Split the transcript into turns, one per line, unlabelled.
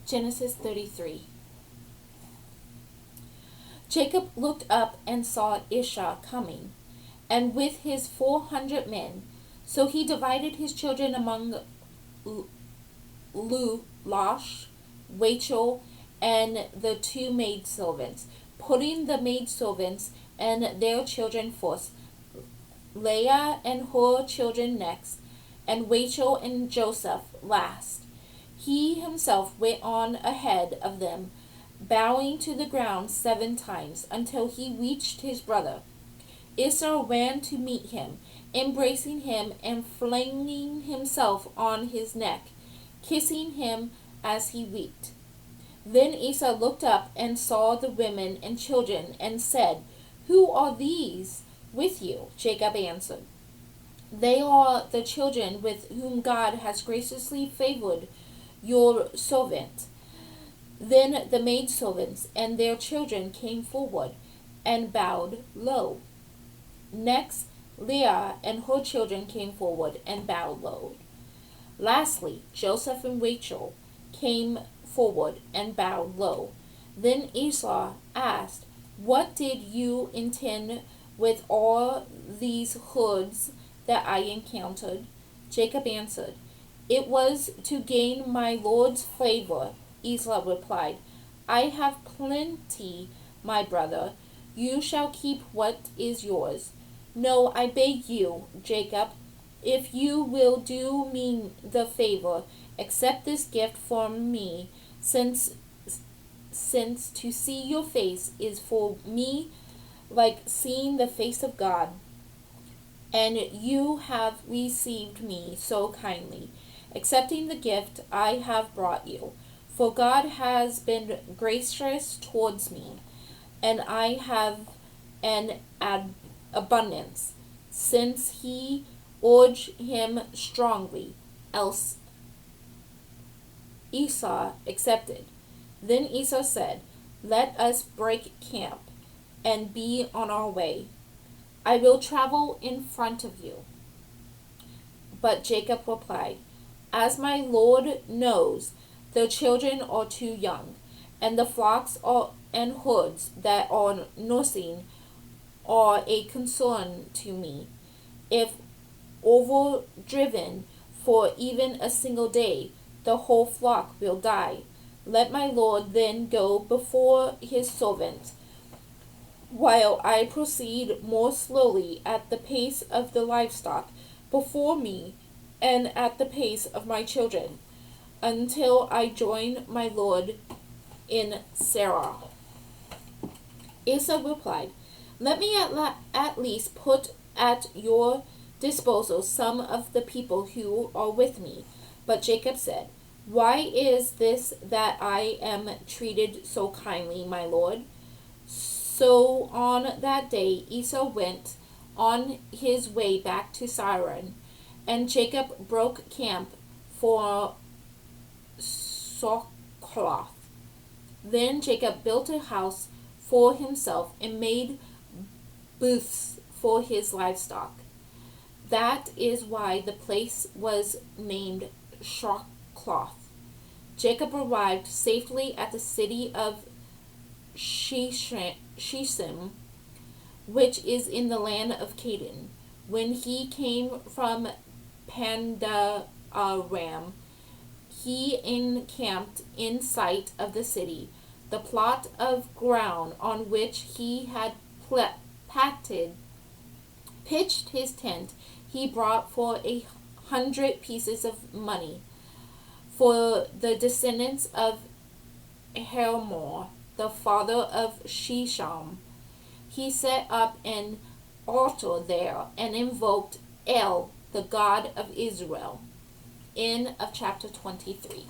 Genesis 33. Jacob looked up and saw Esau coming, and with his 400 men. So he divided his children among Lash, Rachel, and the two maidservants, putting the maidservants and their children first, Leah and her children next, and Rachel and Joseph last. He himself went on ahead of them, bowing to the ground 7 times, until he reached his brother. Esau ran to meet him, embracing him and flinging himself on his neck, kissing him as he wept. Then Esau looked up and saw the women and children, and said, "Who are these with you?" Jacob answered, "They are the children with whom God has graciously favored your servant." Then the maidservants and their children came forward and bowed low. Next, Leah and her children came forward and bowed low. Lastly, Joseph and Rachel came forward and bowed low. Then Esau asked, "What did you intend with all these herds that I encountered?" Jacob answered, "It was to gain my Lord's favor." Esau replied, "I have plenty, my brother. You shall keep what is yours. No, I beg you, Jacob, if you will do me the favor, accept this gift from me, since to see your face is for me like seeing the face of God, and you have received me so kindly, accepting the gift I have brought you. For God has been gracious towards me, and I have an abundance, since he urged him strongly, else." Esau accepted. Then Esau said, "Let us break camp and be on our way. I will travel in front of you." But Jacob replied, "As my Lord knows, the children are too young, and the flocks and herds that are nursing are a concern to me. If overdriven for even a single day, the whole flock will die. Let my Lord then go before his servant, while I proceed more slowly at the pace of the livestock before me and at the pace of my children, until I join my Lord in Seir." Esau replied, "Let me at least put at your disposal some of the people who are with me." But Jacob said, "Why is this that I am treated so kindly, my lord?" So on that day Esau went on his way back to Seir, and Jacob broke camp for Succoth. Then Jacob built a house for himself and made booths for his livestock. That is why the place was named Succoth. Jacob arrived safely at the city of Shechem, which is in the land of Canaan. When he came from Paddan-aram, he encamped in sight of the city. The plot of ground on which he had pitched his tent he brought for 100 pieces of money. For the descendants of Hamor, the father of Shechem, he set up an altar there and invoked El, the God of Israel. End of chapter 23.